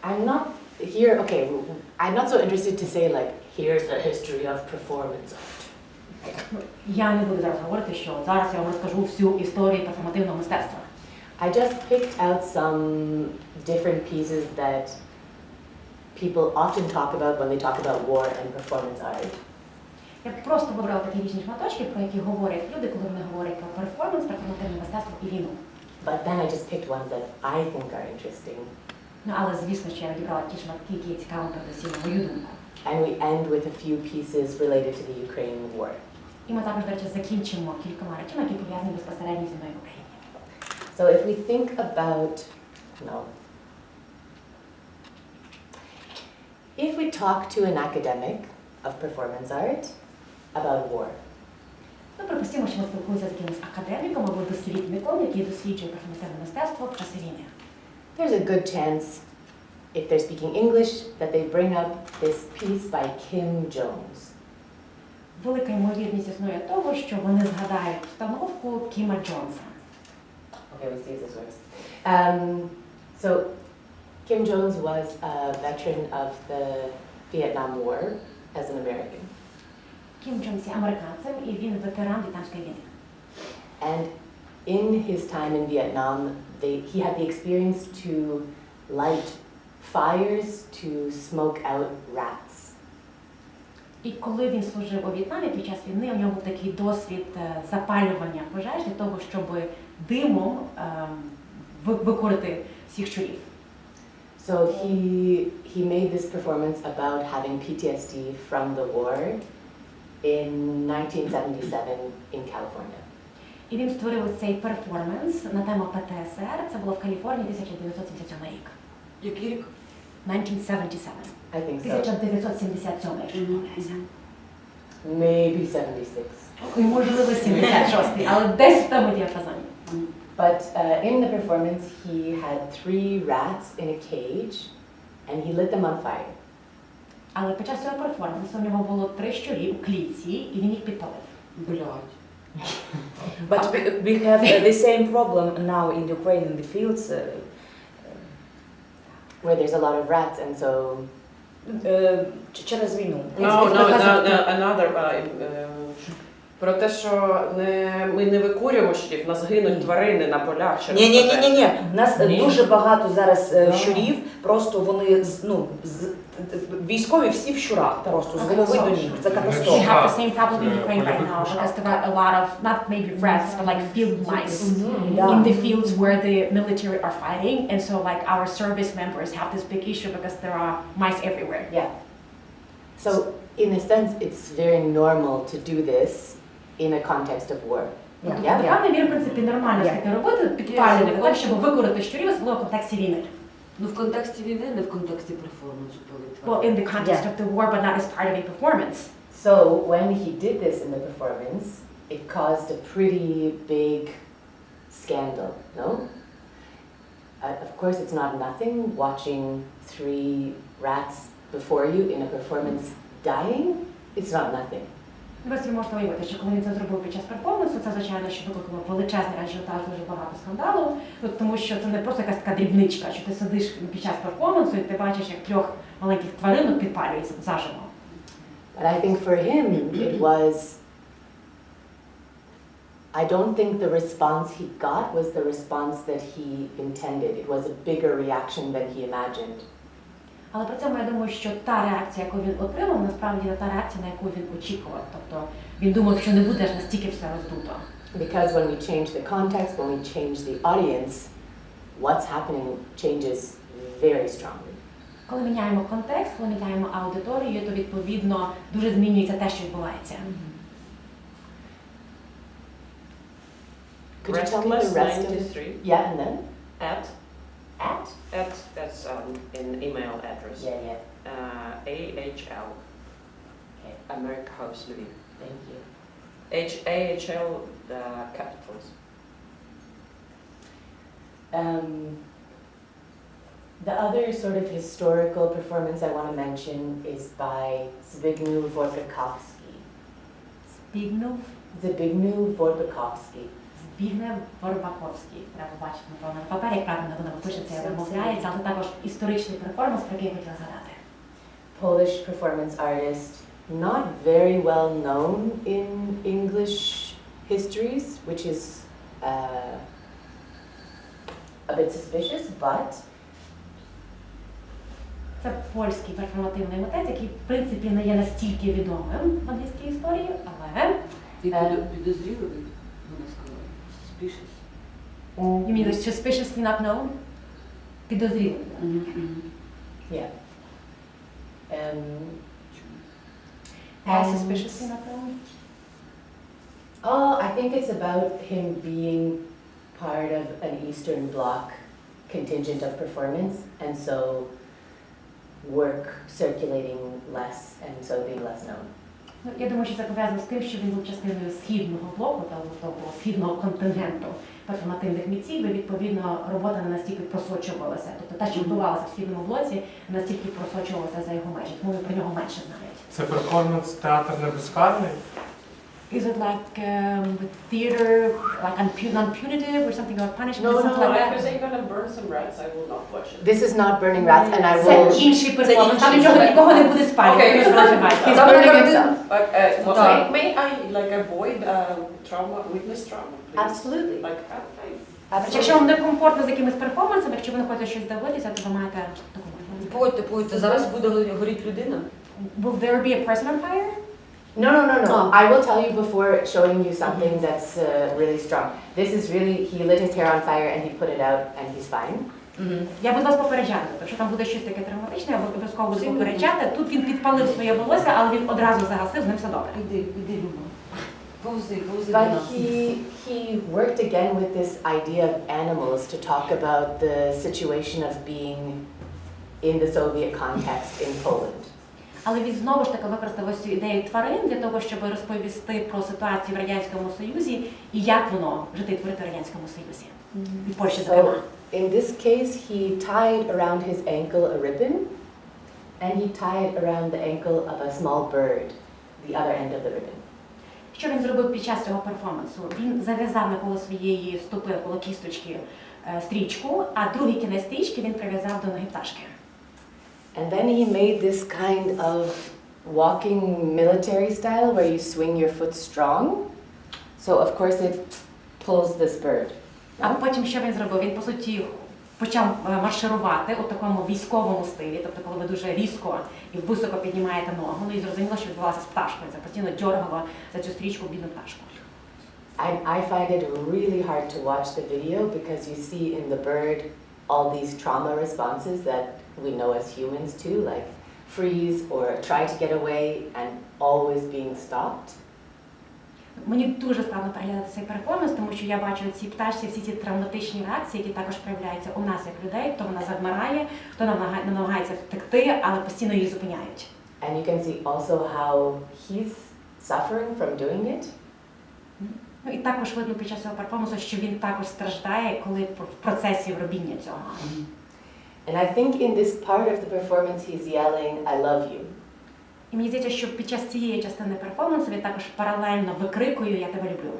I'm not here, okay, I'm not so interested to say like, here's the history of performance art. Я не буду зараз говорити, що зараз я вам розкажу всю історію перформативного мистецтва. I just picked out some different pieces that people often talk about when they talk about war and performance art. Я просто вибрала такі різні шматочки, про які говорять люди, коли вони говорять про перформанс, перформативне мистецтво і війну. But then I just picked ones that I think are interesting. Ну, але звісно, що я відібрала ті шматки, які є цікавими передусім на мою думку. And we end with a few pieces related to the Ukrainian war. І ми також, до речі, закінчимо кількома речами, які пов'язані безпосередньо з війною в Україні. So if we think about, if we talk to an academic of performance art about war, Ну, припустимо, що ми спілкуємося з якимось академіком або дослідником, який досліджує перформативне мистецтво в часи війни. there's a good chance, if they're speaking English, that they bring up this piece by Kim Jones. Велика ймовірність існує того, що вони згадають установку Кіма Джонса. Okay, we'll see if this works. So Kim Jones was a veteran of the Vietnam War as an American. Кім Джонс є американцем, і він ветеран В'єтнамської війни. And in his time in Vietnam, he had the experience to light fires to smoke out rats. І коли він служив у В'єтнамі під час війни, у нього був такий досвід запалювання пожеж для того, щоб димом викорити всіх щурів. So he made this performance about having PTSD from the war in 1977 in California. І він створив цей перформанс на тему ПТСР. Це було в Каліфорнії 1977 рік. Який рік? 1977. I think so. 1977, якщо не помиляюся. Maybe 76. Можливо, 76, але десь в тому діапазоні. But in the performance, he had 3 rats in a cage, and he lit them on fire. Але під час цього перформансу у нього було 3 щурі у клітці, і він їх підпалив. Блядь. But we have the same problem now in Ukraine in the fields. Where there's a lot of rats, and so Через війну. Another про те, що ми не викурюємо щурів, нас гинуть тварини на полях через Ні. Нас дуже багато зараз щурів, просто вони військові всі в щурах, просто з голови до ніг. Це We катастрофа. have the same problem in Ukraine right now because there are a lot of, not maybe rats, but like field mice in the fields where the military are fighting. And so like our service members have this big issue because there are mice everywhere. yeah. So in a sense, it's very normal to do this in a context of war. Тобто, певною мірою, в принципі, нормально таке робити, підпалювати, так, щоб викорити щурів, особливо в контексті війни. Ну, в контексті війни, не в контексті перформансу. Well, in the context of the war, but not as part of a performance. So when he did this in the performance, it caused a pretty big scandal, no? Of course, it's not nothing watching 3 rats before you in a performance dying. It's not nothing. Ви собі можете уявити, що коли він це зробив під час перформансу, це, звичайно, що викликало величезний ажіотаж, дуже багато скандалу, тому що це не просто якась така дрібничка, що ти сидиш під час перформансу і ти бачиш, як 3 маленьких тваринок підпалюються заживо. But I think for him, it was, I don't think the response he got was the response that he intended. It was a bigger reaction than he imagined. Але при цьому я думаю, що та реакція, яку він отримав, насправді не та реакція, на яку він очікував. Тобто він думав, що не буде аж настільки все роздуто. Because when we change the context, when we change the audience, what's happening changes very strongly. Коли міняємо контекст, коли міняємо аудиторію, то відповідно дуже змінюється те, що відбувається. Could you tell me the rest of it? Yeah, and then? At that's an email address. Yeah. AHL. Okay. America House Lviv. Thank you. AHL, the capitals. The other sort of historical performance I want to mention is by Zbigniew Workowski. Zbigniew Workowski. Збігнев Ворбаковський. Треба бачити, напевно, на папері, як правильно вона пишеться і вимовляється, але також історичний перформанс, про який я хотіла згадати. Polish performance artist, not very well known in English histories, which is a bit suspicious, but це польський перформативний митець, який, в принципі, не є настільки відомим в англійській історії, але... І підозріливий, вона сказала. Suspicious. You mean it's suspiciously not known? Підозріливий. yeah. Suspiciously not known? Oh, I think it's about him being part of an Eastern Bloc contingent of performance, and so work circulating less, and so being less known. Ну, я думаю, що це пов'язано з тим, що він був частиною східного блоку, того східного контингенту перформативних митців, і відповідно робота не настільки просочувалася. Тобто те, що відбувалося в східному блоці, не настільки просочувалося за його межі, тому про нього менше знають. Це перформанс театр небезкарний? Is it like theater, like non-punitive or something about punishment, No, something no, like If that? you're saying gonna burn some rats, I will not watch it. This is not burning rats, and I Це will. інший перформанс, там інший. нікого не буде спалювати, Окей. не переживайте. He's Там burning не himself. But Так. may I like avoid trauma, witness trauma? Please? Absolutely. Like, Якщо вам не комфортно з якимось перформансом, якщо ви не хочете щось дивитися, то ви маєте таку можливість. Пойте, зараз буде горіти людина. Will there be a person on fire? No, no, no, no. Oh. I will tell you before showing you something that's really strong. This is really, he lit his hair on fire and he put it out and he's fine. Я буду вас попереджати, якщо там буде щось таке травматичне, я обов'язково буду попереджати. Тут він підпалив своє волосся, але він одразу загасив, з ним все добре. Іди, Люба. Повзи до But нас. he worked again with this idea of animals to talk about the situation of being in the Soviet context in Poland. Але він знову ж таки використав ось цю ідею тварин для того, щоб розповісти про ситуацію в Радянському Союзі і як воно жити і творити в Радянському Союзі. І в Польщі, зокрема. So in this case, he tied around his ankle a ribbon, and he tied around the ankle of a small bird, the other end of the ribbon. Що він зробив під час цього перформансу? Він зав'язав навколо своєї стопи, навколо кісточки стрічку, а другий кінець стрічки він прив'язав до ноги пташки. And then he made this kind of walking military style where you swing your foot strong. So of course it pulls this bird. А потім що він зробив? Він, по суті, почав марширувати у такому військовому стилі, тобто коли ви дуже різко і високо піднімаєте ногу, ну і зрозуміло, що відбувалося з пташкою, це постійно дьоргало за цю стрічку бідну пташку. I find it really hard to watch the video because you see in the bird all these trauma responses that we know as humans too, like freeze or try to get away and always being stopped. Мені дуже складно переглядати цей перформанс, тому що я бачу ці пташці, всі ці травматичні реакції, які також проявляються у нас як людей, то вона завмирає, то намагається втекти, але постійно її зупиняють. And you can see also how he's suffering from doing it. Ну і також видно під час цього перформансу, що він також страждає, коли в процесі робіння цього. And I think in this part of the performance he's yelling, I love you. І мені здається, що під час цієї частини перформансу він також паралельно викрикує «Я тебе люблю».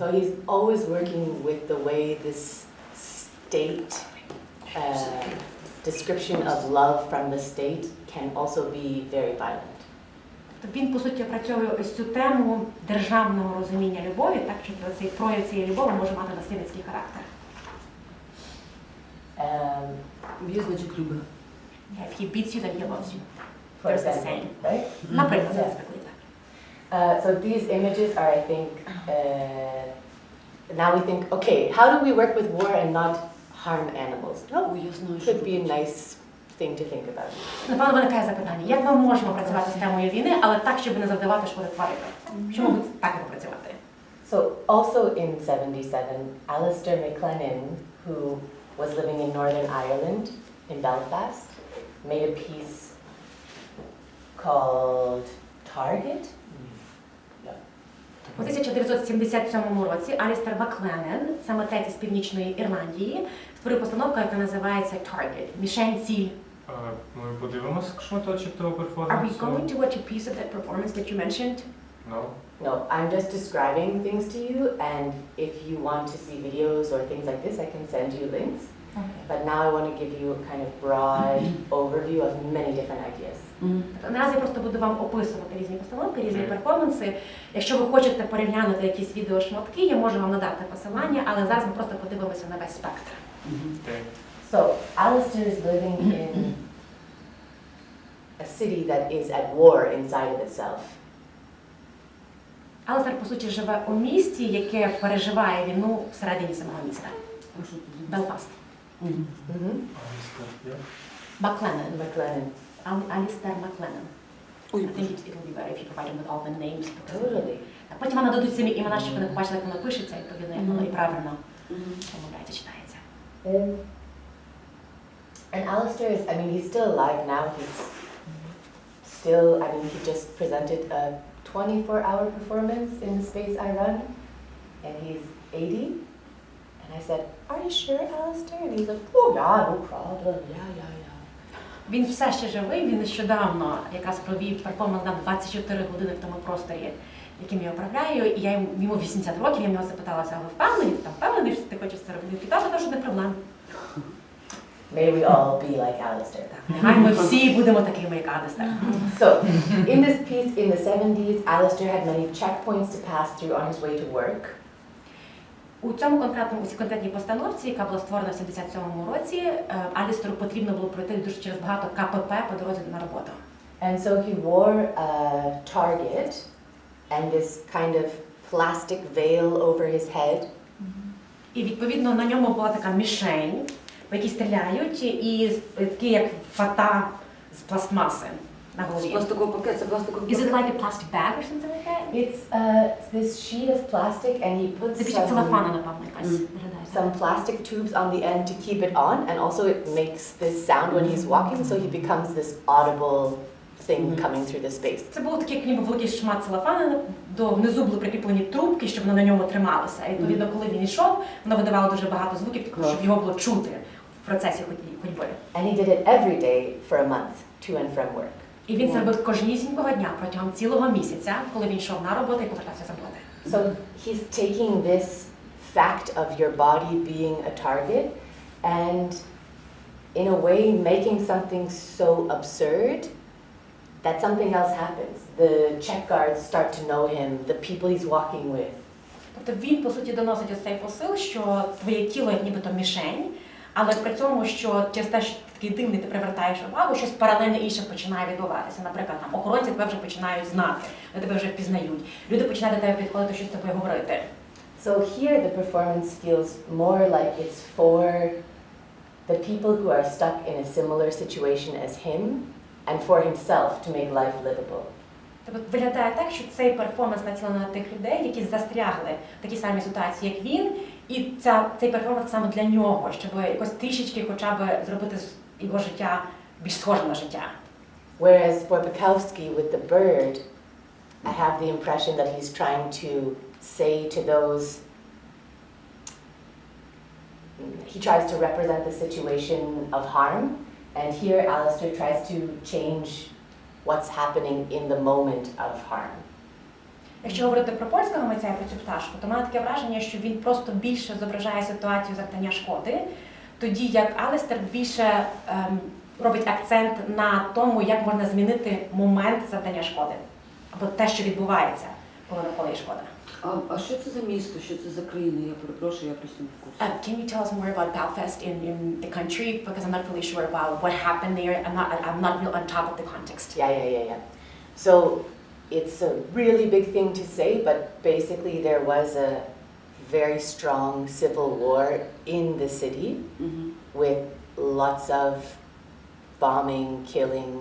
So he's always working with the way this state description of love from the state can also be very violent. Тобто він, по суті, опрацьовує ось цю тему державного розуміння любові, так що цей прояв цієї любові може мати насильницький характер. Є, значить, Люба. If he beats you, then he loves you. For There's the example, saying. right? Наприклад, Yeah. це так. So these images are, I think, now we think, okay, how do we work with war and not harm animals? No, Ой, я знаю, could be a nice thing to think about. Напевно, виникає запитання, як ми можемо працювати з темою війни, але так, щоб не завдавати шкоди тваринам? Чому ми так не попрацювати? So also in 77, Alistair McLennan, who was living in Northern Ireland, in Belfast, made a piece called Target. У 1977 році Алістер Макленнен, це митець з Північної Ірландії, створив постановку, яка називається Target – «Мішень, ціль». Ми подивимося шматочок того Are we перформансу. going to watch a piece of that performance that you mentioned? No? No, I'm just describing things to you, and if you want to see videos or things like this, I can send you links. But now I want to give you a kind of broad overview of many different ideas. Наразі я просто буду вам описувати різні постановки, різні перформанси. Якщо ви хочете переглянути якісь відеошматки, я можу вам надати посилання, але зараз ми просто подивимося на весь спектр. Okay. So, Alistair is living in a city that is at war inside of itself. Алістер, по суті, живе у місті, яке переживає війну всередині самого міста. А що це за Белфаст. Yeah. Макленнен. McLennan. Алістер Макленнен. I think it will be better if you provide him with all the names. Totally. Так, потім вони дадуть самі імена, щоб вони побачили, як воно пишеться, відповідно, як воно і правильно промовляється, читається. And Alistair is, I mean, he's still alive now. He's still, I mean, he just presented a 24-hour performance in the space I run, and he's 80. And I said, "Are you sure, Alistair?" And he's like, "Oh yeah, no problem. Yeah." Він все ще живий, він нещодавно якраз провів перформанс на 24 години в тому просторі, яким я управляю, і йому 80 років, я в нього запиталася, ви впевнені, ти там впевнений, що ти хочеш це робити? Він каже, що не проблем. May we all be like Alistair. Нехай ми всі будемо такими, як Алістер. So, in this piece in the 70s, Alistair had many checkpoints to pass through on his way to work. У цій конкретній постановці, яка була створена в 77-му році, Алістеру потрібно було пройти дуже через багато КПП по дорозі на роботу. And so he wore a target and this kind of plastic veil over his head. І відповідно на ньому була така мішень, по якій стріляють, і такі як фата з пластмаси на голові. пластиковий пакет, це пластиковий Is it пакет. like a plastic bag or something like that? It's this sheet of plastic and he puts Це більше целофана, напевно, якась виглядає. some plastic tubes on the end to keep it on, and also it makes this sound when he's walking, so he becomes this audible thing coming through the space. Це був такий як ніби великий шмат целофану, внизу були прикріплені трубки, щоб воно на ньому трималося. І відповідно, коли він йшов, воно видавало дуже багато звуків, щоб його було чути в процесі ходьби. And he did it every day for a month, to and from work. І він це робив кожнісінького дня протягом цілого місяця, коли він йшов на роботу і повертався з роботи. So he's taking this fact of your body being a target and in a way making something so absurd that something else happens. The check guards start to know him, the people he's walking with. Тобто він, по суті, доносить ось цей посил, що твоє тіло як нібито мішень, але при цьому, що через те, що такий дивний ти привертаєш увагу, щось паралельно інше починає відбуватися. Наприклад, там охоронці тебе вже починають знати, вони тебе вже впізнають. Люди починають до тебе підходити, щось з тобою говорити. So here the performance feels more like it's for the people who are stuck in a similar situation as him and for himself to make life livable. Тобто виглядає так, що цей перформанс націлений на тих людей, які застрягли в такій самій ситуації, як він, і цей перформанс саме для нього, щоб якось трішечки хоча б зробити його життя більш схожим на життя. Whereas for Bukowski with the bird, I have the impression that he's trying to say to those, he tries to represent the situation of harm, and here Alistair tries to change what's happening in the moment of harm. Якщо говорити про польського митця, про цю пташку, то в мене таке враження, що він просто більше зображає ситуацію завдання шкоди, тоді як Алістер більше робить акцент на тому, як можна змінити момент завдання шкоди, або те, що відбувається, коли навколо шкода. А що це за місто, що це за країна? Я перепрошую, я просто не в курсі. Can you tell us more about Belfast in the country? Because I'm not really sure about what happened there. I'm not real on top of the context. Yeah. So it's a really big thing to say, but basically there was a very strong civil war in the city with lots of bombing, killing,